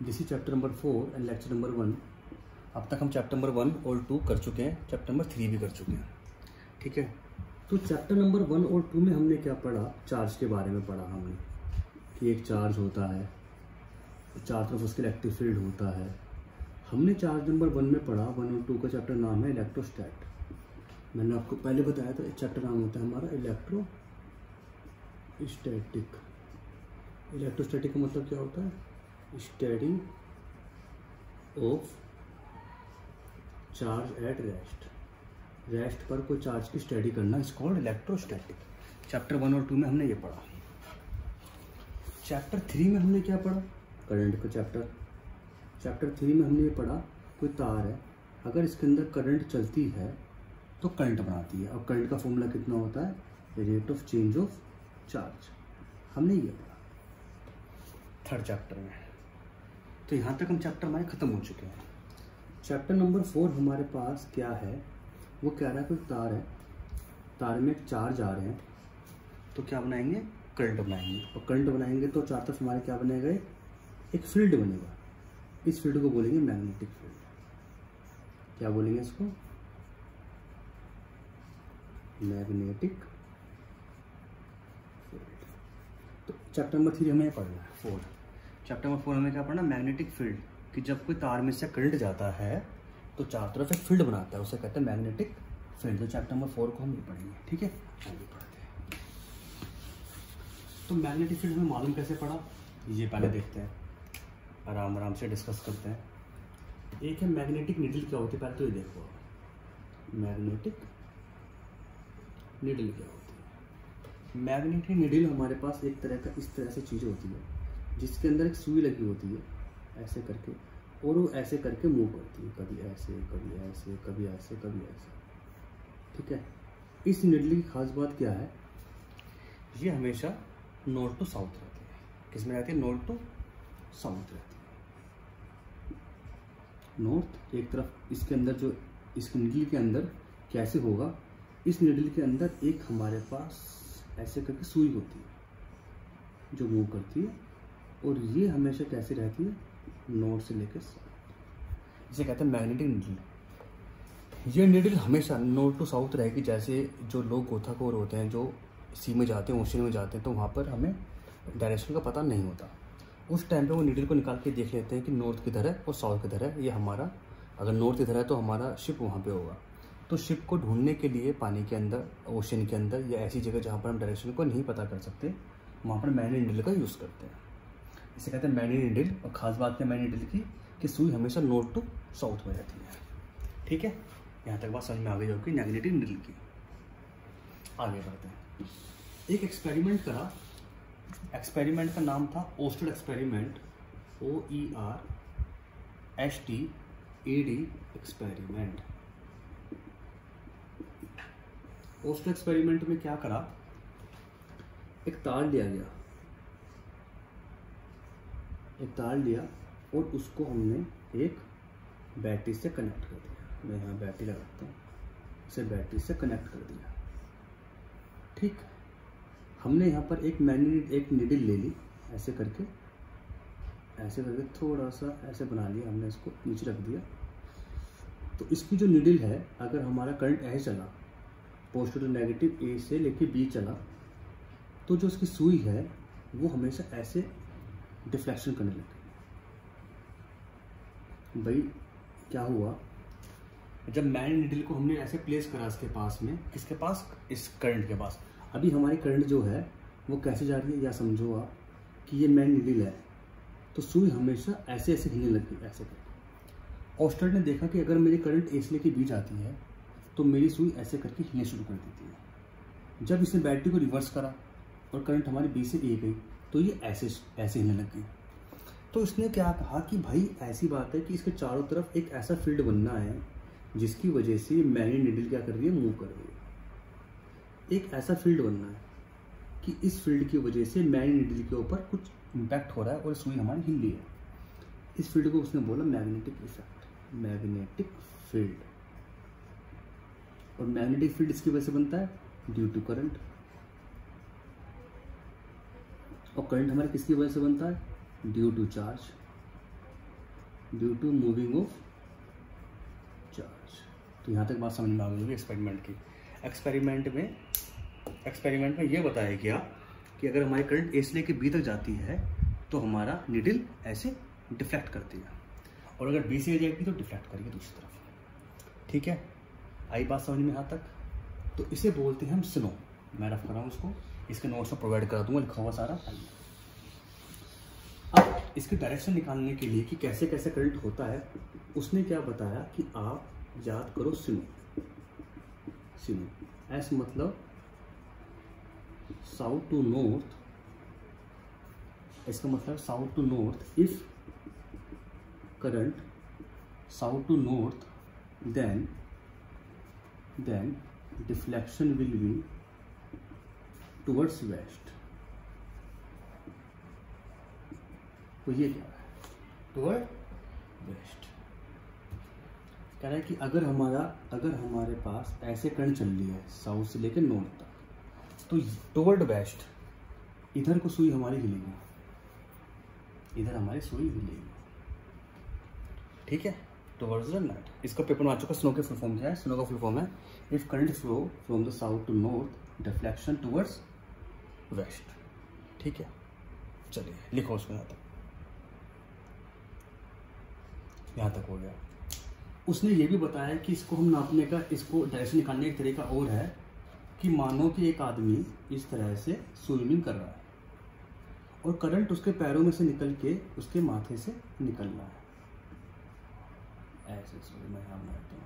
This is chapter number 4 and lecture number 1। अब तक हम चैप्टर नंबर 1 और 2 कर चुके हैं, चैप्टर नंबर 3 भी कर चुके हैं। ठीक है, तो चैप्टर नंबर 1 और 2 में हमने क्या पढ़ा? चार्ज के बारे में पढ़ा हमने कि एक चार्ज होता है, चार तरफ उसके इलेक्ट्रिक फील्ड होता है। हमने चार्ज नंबर 1 में पढ़ा, 1 और 2 का चैप्टर नाम है इलेक्ट्रोस्टैट। मैंने आपको पहले बताया था चैप्टर नाम होता है हमारा इलेक्ट्रोस्टैटिक। इलेक्ट्रोस्टैटिक का मतलब क्या होता है? Study of charge at rest पर कोई चार्ज की स्टडी करना इज कॉल्ड इलेक्ट्रोस्टैटिक। चैप्टर 1 और 2 में हमने ये पढ़ा। चैप्टर 3 में हमने क्या पढ़ा? करंट का चैप्टर 3 में हमने ये पढ़ा, कोई तार है, अगर इसके अंदर करंट चलती है तो करंट बनाती है। अब करंट का फॉर्मूला कितना होता है? Rate of change of charge. हमने ये पढ़ा थर्ड चैप्टर में। तो यहाँ तक हम चैप्टर हमारे ख़त्म हो चुके हैं। चैप्टर नंबर 4 हमारे पास क्या है? वो कह रहा है कोई तार है, तार में एक चार्ज आ रहे हैं, तो क्या बनाएंगे? करंट बनाएंगे। और करंट बनाएंगे तो चार तरफ हमारे क्या बनेगा? एक फील्ड बनेगा। इस फील्ड को बोलेंगे मैग्नेटिक फील्ड। क्या बोलेंगे इसको? Magnetic field. तो चैप्टर नंबर 3 हमें पढ़ना है 4। चैप्टर नंबर 4 हमें क्या पढ़ना? मैग्नेटिक फील्ड, कि जब कोई तार में से करंट जाता है तो चार तरफ एक फील्ड बनाता है, उसे कहते हैं मैग्नेटिक फील्ड। तो चैप्टर नंबर 4 को हम ये पढ़ेंगे। ठीक है, आगे पढ़ते हैं। तो मैग्नेटिक फील्ड हमें मालूम कैसे पड़ा, ये पहले देखते हैं, आराम आराम से डिस्कस करते हैं। एक है मैग्नेटिक नीडल। क्या होती है पहले तो ये देखो, मैग्नेटिक नीडल क्या होती है? मैग्नेटिक नीडल हमारे पास एक तरह का इस तरह से चीज़ होती है जिसके अंदर एक सुई लगी होती है ऐसे करके, और वो ऐसे करके मूव करती है, कभी ऐसे कभी ऐसे कभी ऐसे कभी ऐसे। ठीक है, इस नीडल की खास बात क्या है? ये हमेशा नॉर्थ टू साउथ रहती है। किसमें रहती है? नॉर्थ टू साउथ रहती है। नॉर्थ एक तरफ, इसके अंदर जो इस नीडल के अंदर कैसे होगा? इस नीडल के अंदर एक हमारे पास ऐसे करके सुई होती है जो मूव करती है, और ये हमेशा कैसे रहती है? नॉर्थ से लेकर साउथ। इसे कहते हैं मैग्नेटिक नीडल। ये नीडल हमेशा नॉर्थ टू साउथ रहेगी। जैसे जो लोग गोताखोर होते हैं, जो सी में जाते हैं, ओशन में जाते हैं, तो वहाँ पर हमें डायरेक्शन का पता नहीं होता। उस टाइम पे वो नीडल को निकाल के देख लेते हैं कि नॉर्थ किधर है और साउथ किधर है। ये हमारा, अगर नॉर्थ इधर है तो हमारा शिप वहाँ पे होगा। तो शिप को ढूंढने के लिए पानी के अंदर, ओशन के अंदर, या ऐसी जगह जहाँ पर हम डायरेक्शन को नहीं पता कर सकते, वहाँ पर मैग्नेटिक नीडल का यूज़ करते हैं। इसे कहते हैं मैग्नेटिक नीडल। और ख़ास बात है मैग्नेटिक नीडल की कि सुई हमेशा नॉर्थ टू साउथ में रहती है। ठीक है, यहाँ तक बात समझ में आ गई होगी मैग्नेटिक नीडल की। आगे बढ़ते हैं। एक एक्सपेरिमेंट करा, एक्सपेरिमेंट का नाम था ousted experiment, OERSTED experiment. Ousted experiment में क्या करा? एक तार लिया गया, एक तार लिया और उसको हमने एक बैटरी से कनेक्ट कर दिया। मैं यहाँ बैटरी लगाता हूँ, इसे बैटरी से कनेक्ट कर दिया। ठीक, हमने यहाँ पर एक नीडल ले ली, ऐसे करके थोड़ा सा ऐसे बना लिया हमने, इसको नीचे रख दिया। तो इसकी जो नीडल है, अगर हमारा करंट ऐसे चला, पॉजिटिव टू नेगेटिव, ए से लेके बी चला, तो जो उसकी सुई है वो हमेशा ऐसे डिफ्लेक्शन करने लगी। भाई क्या हुआ? जब मैग्नेटिक नीडल को हमने ऐसे प्लेस करा इसके पास में, किसके पास? इस करंट के पास। अभी हमारी करंट जो है वो कैसे जा रही है? या समझो आप कि ये मैग्नेटिक नीडल है, तो सुई हमेशा ऐसे ऐसे हिलने लगी, ऐसे करके। ओस्टेड ने देखा कि अगर मेरी करंट ए से लेके बी जाती है तो मेरी सुई ऐसे करके हिलने शुरू कर देती है। जब इसने बैटरी को रिवर्स करा और करंट हमारी बी से ए गई, तो ये ऐसे ऐसे हिलने लग गई। तो इसने क्या कहा कि भाई ऐसी बात है कि इसके चारों तरफ एक ऐसा फील्ड बनना है जिसकी वजह से मैग्नेटिक नीडल क्या कर रही है? मूव कर रही है। एक ऐसा फील्ड बनना है कि इस फील्ड की वजह से मैग्नेटिक नीडल के ऊपर कुछ इम्पैक्ट हो रहा है और सुई हमारी हिल रही है। इस फील्ड को उसने बोला मैग्नेटिक इफेक्ट, मैग्नेटिक फील्ड। और मैग्नेटिक फील्ड इसकी वजह से बनता है ड्यू टू करंट। और करंट हमारे किसकी वजह से बनता है? Due to charge. Due to moving of charge. तो यहाँ तक बात समझ में आ गई होगी एक्सपेरिमेंट की। एक्सपेरिमेंट में ये बताया गया कि अगर हमारी करंट ए से लेकर बी तक जाती है तो हमारा निडल ऐसे डिफ्लेक्ट करती है, और अगर बी से जाएगी तो डिफ्लेक्ट करेगी दूसरी तरफ। ठीक है, आई बात समझ में यहाँ तक। तो इसे बोलते हैं हम स्नो। मैं रफ कर रहा हूँ उसको, इसके नोट्स में प्रोवाइड करा दूंगा, लिखा हुआ सारा। अब इसकी डायरेक्शन निकालने के लिए कि कैसे कैसे करंट होता है, उसने क्या बताया कि आप याद करो स्नो। एस मतलब साउथ टू नॉर्थ, इसका मतलब south to north. If current south to north then deflection will be towards west। तो ये क्या है, टुवर्ड वेस्ट। कह रहा है कि अगर हमारे पास ऐसे करंट चल रही है साउथ से लेकर नॉर्थ तक, तो टुवर्ड वेस्ट इधर को सुई हमारी हिलेगी, इधर हमारी सुई हिलेगी। ठीक है, टुवर्ड्स द नॉर्थ। इसका पेपर में आ चुका। स्नो के फुल फॉर्म क्या है? स्नो का फुल फॉर्म है if current flow from the south to north deflection towards west. ठीक है, चलिए लिखो उसको। यहाँ तक हो गया। उसने ये भी बताया कि इसको हम नापने का, इसको डायरेक्शन निकालने का तरीका और है कि मानो कि एक आदमी इस तरह से स्विमिंग कर रहा है और करंट उसके पैरों में से निकल के उसके माथे से निकल रहा है ऐसे। मैं यहाँ बनाता हूँ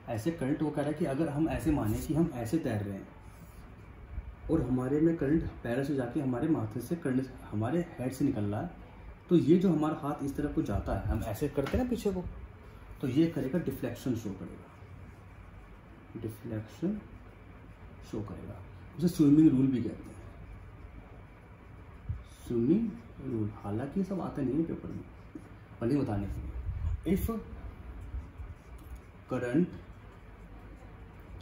ऐसे करंट। वो कह रहा है कि अगर हम ऐसे माने कि हम ऐसे तैर रहे हैं और हमारे में करंट पैरों से जाके हमारे माथे से करंट हमारे हेड से निकल रहा है, तो ये जो हमारा हाथ इस तरफ को जाता है, हम ऐसे करते हैं ना पीछे को, तो ये करेगा डिफ्लेक्शन शो करेगा, डिफ्लेक्शन शो करेगा। उसे स्विमिंग रूल भी कहते हैं, स्विमिंग रूल। हालांकि ये सब आता नहीं है पेपर में, पर नहीं बताने के लिए। इफ करंट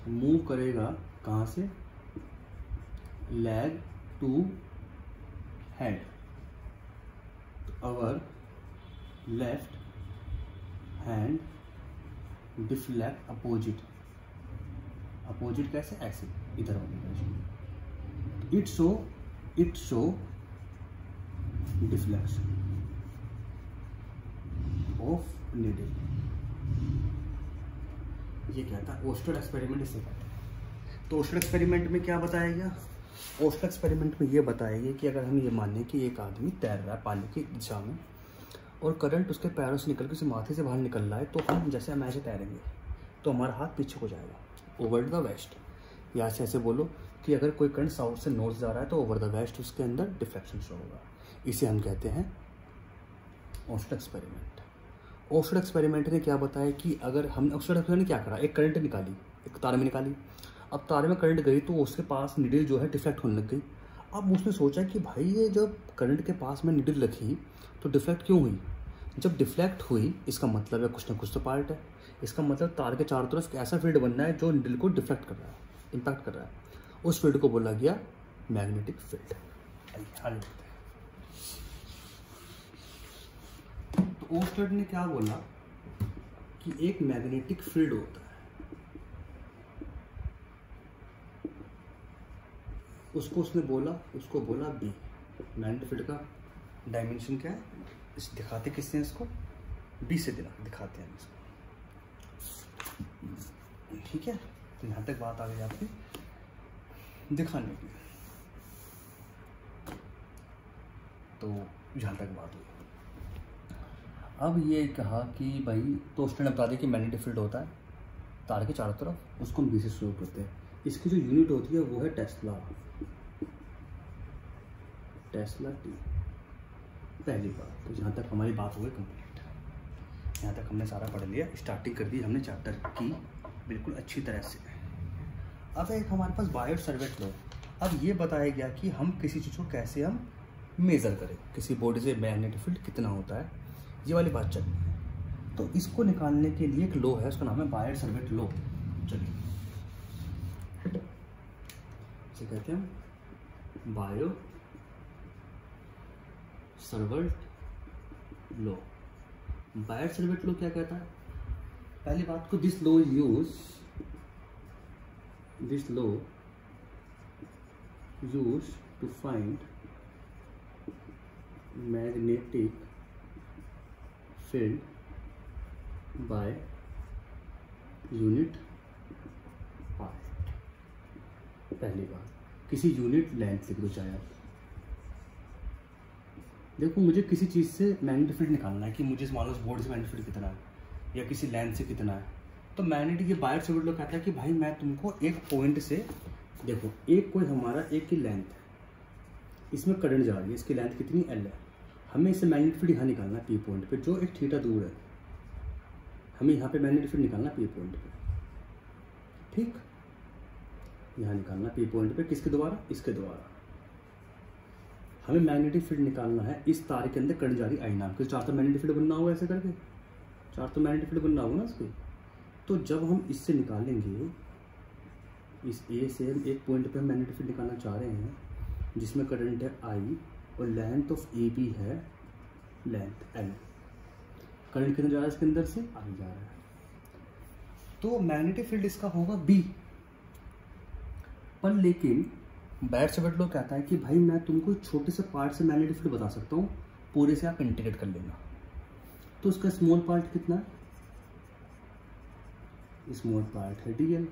मूव करेगा कहाँ से, leg to head, our left hand deflect opposite कैसे, ऐसे इधर होगी। it show deflection of needle। ये क्या था? ओस्टर एक्सपेरिमेंट इसे कहते हैं। तो ओस्टर एक्सपेरिमेंट में क्या बताया गया? ओस्टर एक्सपेरिमेंट में ये बताया गया कि अगर हम ये माने कि एक आदमी तैर रहा है पानी की दिशा में और करंट उसके पैरों से निकल के उसे माथे से बाहर निकल रहा है, तो हम जैसे हम ऐसे तैरेंगे तो हमारा हाथ पीछे को जाएगा, ओवर द वेस्ट। या ऐसे बोलो कि अगर कोई करंट साउथ से नॉर्थ जा रहा है तो ओवर द वेस्ट उसके अंदर डिफ्लेक्शन शो होगा। इसे हम कहते हैं ओस्टर एक्सपेरिमेंट। ओस्टर एक्सपेरिमेंट ने क्या बताया कि अगर हम ओस्टर एक्सपेरिमेंट ने क्या करा, एक करंट निकाली, एक तार में निकाली। अब तारे में करंट गई तो उसके पास निडल जो है डिफ्लेक्ट होने लग गई। अब उसने सोचा कि भाई ये जब करंट के पास में निडल रखी तो डिफ्लेक्ट क्यों हुई? जब डिफ्लेक्ट हुई इसका मतलब है कुछ ना कुछ तो पार्ट है। इसका मतलब तार के चारों तरफ ऐसा फील्ड बनना है जो निडल को डिफ्लेक्ट कर रहा है, इम्पैक्ट कर रहा है। उस फील्ड को बोला गया मैग्नेटिक फील्ड। तो ओस्टर ने क्या बोला कि एक मैग्नेटिक फील्ड होता है, उसको बोला बी। मैग्नेटिक फील्ड का डायमेंशन क्या है? इस दिखाते किससे, इसको बी से दिखाते हैं इसको। ठीक है, तो यहाँ तक बात आ गई आपकी दिखाने की। तो यहाँ तक बात हुई। अब ये कहा कि भाई, तो उसने बता दिया कि मैग्नेटिक फील्ड होता है तार के चारों तरफ, उसको हम बी से शुरू करते हैं। इसकी जो यूनिट होती है वो है टेस्ला टी। पहली बात, तो जहाँ तक हमारी बात हो गई कंप्लीट। यहाँ तक हमने सारा पढ़ लिया, स्टार्टिंग कर दी हमने चैप्टर की बिल्कुल अच्छी तरह से। अब एक हमारे पास बायोट सर्वेट लॉ। अब ये बताया गया कि हम किसी चीज़ को कैसे हम मेज़र करें, किसी बॉडी से मैग्नेटिक फील्ड कितना होता है, ये वाली बात चल रही है। तो इसको निकालने के लिए एक लॉ है, उसका नाम है बायोट सर्वेट लॉ। चलिए इसे कहते हैं Biot Savart law. Biot Savart law क्या कहता है? पहली बात को this law use to find magnetic field by unit part. पहली बात, किसी यूनिट लेंथ लिख दो चाहे आप। देखो मुझे किसी चीज़ से मैग्नेटिक फील्ड निकालना है कि मुझे मान लो इस बोर्ड से मैग्नेटिक फील्ड कितना है या किसी लेंथ से कितना है, तो मैग्नेटिक ये बायट-सैवर्ट लॉ कहता है कि भाई मैं तुमको एक पॉइंट से, देखो एक कोई हमारा एक की लेंथ है, इसमें करंट जा रही है, इसकी लेंथ कितनी L है, हमें इससे मैग्नेटिक फील्ड यहाँ निकालना P पॉइंट पे जो एक थीटा दूर है, हमें यहाँ पे मैग्नेटिक फील्ड निकालना P पॉइंट पे, ठीक, यहाँ निकालना P पॉइंट पे, किसके द्वारा? इसके द्वारा। हमें मैग्नेटिक फील्ड निकालना है इस तार के अंदर करंट जा रही I नाम की, चार तो मैग्नेटिक फील्ड बनना होगा, ऐसे करके चार तो मैग्नेटिक फील्ड बनना होगा ना इसके। तो जब हम इससे निकालेंगे, इस A से हम एक पॉइंट पे मैग्नेटिक फील्ड निकालना चाह रहे हैं जिसमें करंट है I और लेंथ ऑफ AB है लेंथ L। करंट कितना जा रहा है इसके अंदर से? I जा रहा है। तो मैग्नेटिक फील्ड इसका होगा B। पर लेकिन बायट-सैवर्ट लॉ कहता है कि भाई मैं तुमको छोटे से पार्ट से मैग्नेटिक फील्ड बता सकता हूँ, पूरे से आप इंटीग्रेट कर लेना। तो उसका स्मॉल पार्ट कितना है? स्मॉल पार्ट है DL।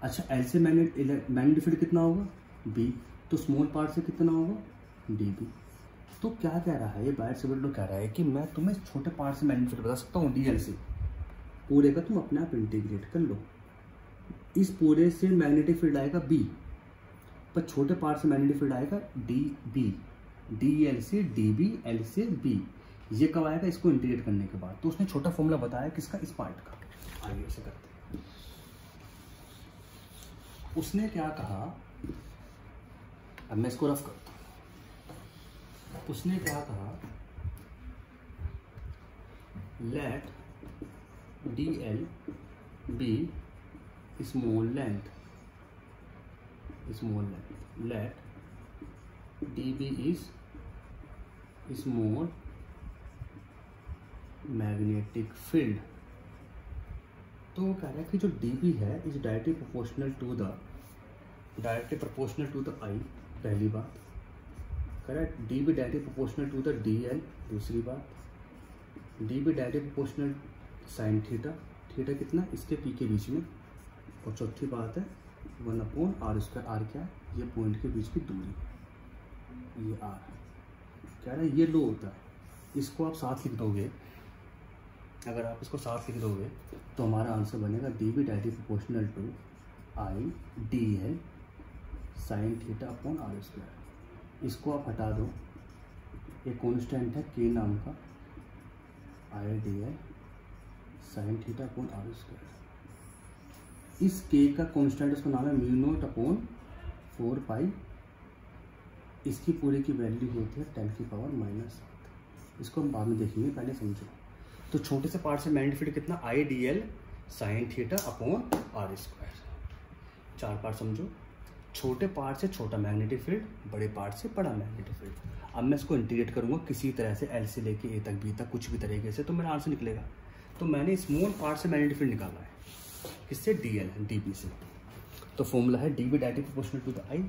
अच्छा L से मैग्नेटिक फील्ड कितना होगा? B। तो स्मॉल पार्ट से कितना होगा? DB। तो क्या कह रहा है ये बायट-सैवर्ट लॉ? कह रहा है कि मैं तुम्हें छोटे पार्ट से मैग्नेटिक फील्ड बता सकता हूँ DL से, पूरे का तुम अपने आप इंटीग्रेट कर लो। इस पूरे से मैग्नेटिक फील्ड आएगा B, पर छोटे पार्ट से मैग्नेटिक फील्ड आएगा DB। DL से DB, L से B। ये कब आएगा? इसको इंटीग्रेट करने के बाद। तो उसने छोटा फॉर्मूला बताया किसका? इस पार्ट का। आगे ऐसे करते हैं। उसने क्या कहा, अब मैं इसको रफ करता हूँ। उसने क्या कहा, late DL be small length, let DB is small magnetic field। तो वो कह रहा है कि जो DB है is directly proportional to the I, पहली बात। Correct. DB directly proportional to the DL, दूसरी बात। DB directly proportional sine theta, theta कितना? इसके P के बीच में। और चौथी बात है 1/r²। R क्या है? ये पॉइंट के बीच की दूरी, ये R। कह रहा है ये लो होता है। इसको आप साथ लिख दोगे, अगर आप इसको साथ लिख दोगे तो हमारा आंसर बनेगा DB directly proportional to I DL sine theta upon r²। इसको आप हटा दो, एक कॉन्स्टेंट है K नाम का, I DL sine theta upon r²। इस K का कॉन्स्टेंट उसका नाम है μ0/4π। इसकी पूरे की वैल्यू होती है 10⁻⁻⁷। इसको हम बाद में देखेंगे, पहले समझो। तो छोटे से पार्ट से मैग्नेटिक फील्ड कितना? I DL sine theta upon r²। चार पार्ट समझो। छोटे पार्ट से छोटा मैग्नेटिक फील्ड, बड़े पार्ट से बड़ा मैग्नेटिक फील्ड। अब मैं इसको इंटीग्रेट करूंगा किसी तरह से, L से लेके A तक, B तक, कुछ भी तरीके से, तो मेरा आंसर निकलेगा। तो मैंने स्मॉल पार्ट से मैग्नेटिक फील्ड निकाला है, किससे? DL, DB से। तो फॉर्मूला है DB directly proportional to the I,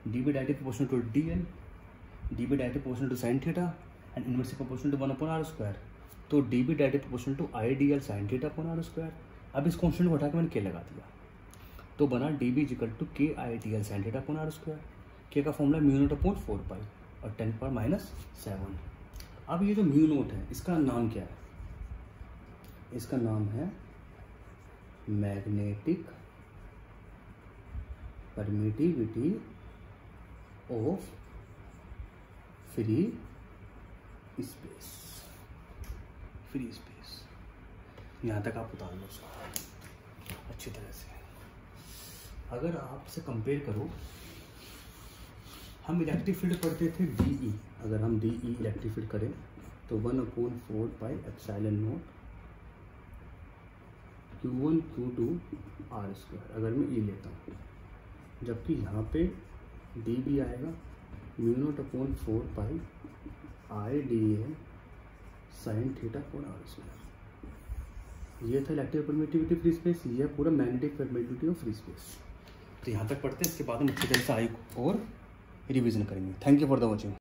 DB directly proportional to DL, DB directly proportional to sine theta and inversely proportional to 1/r²। तो DB directly proportional to I DL sine theta upon r²। अब इस constant को हटा के मैंने K लगा दिया, तो बना DB equal to K I DL sine theta upon r²। K का फॉर्मूला μ0/4π और 10⁻⁷। अब ये जो μ0 है इसका नाम क्या है? इसका नाम है magnetic permittivity of free space. यहाँ तक आप उतार लो उसको अच्छी तरह से। अगर आप इसे कंपेयर करो, हम इलेक्ट्रिक फील्ड पढ़ते थे DE, अगर हम DE इलेक्ट्रिक फील्ड करें तो 1/4πε0 Q1 Q2 r², अगर मैं E लेता हूँ, जबकि यहाँ पे DB आएगा μ0/4π I DL साइन थीटा कोण आर स्क्वायर। ये था इलेक्ट्रिक परमिटिविटी फ्री स्पेस, ये है पूरा magnetic permittivity of free space. तो यहाँ तक पढ़ते हैं, इसके बाद हम अच्छी तरह से आई और रिवीजन करेंगे। Thank you for the watching.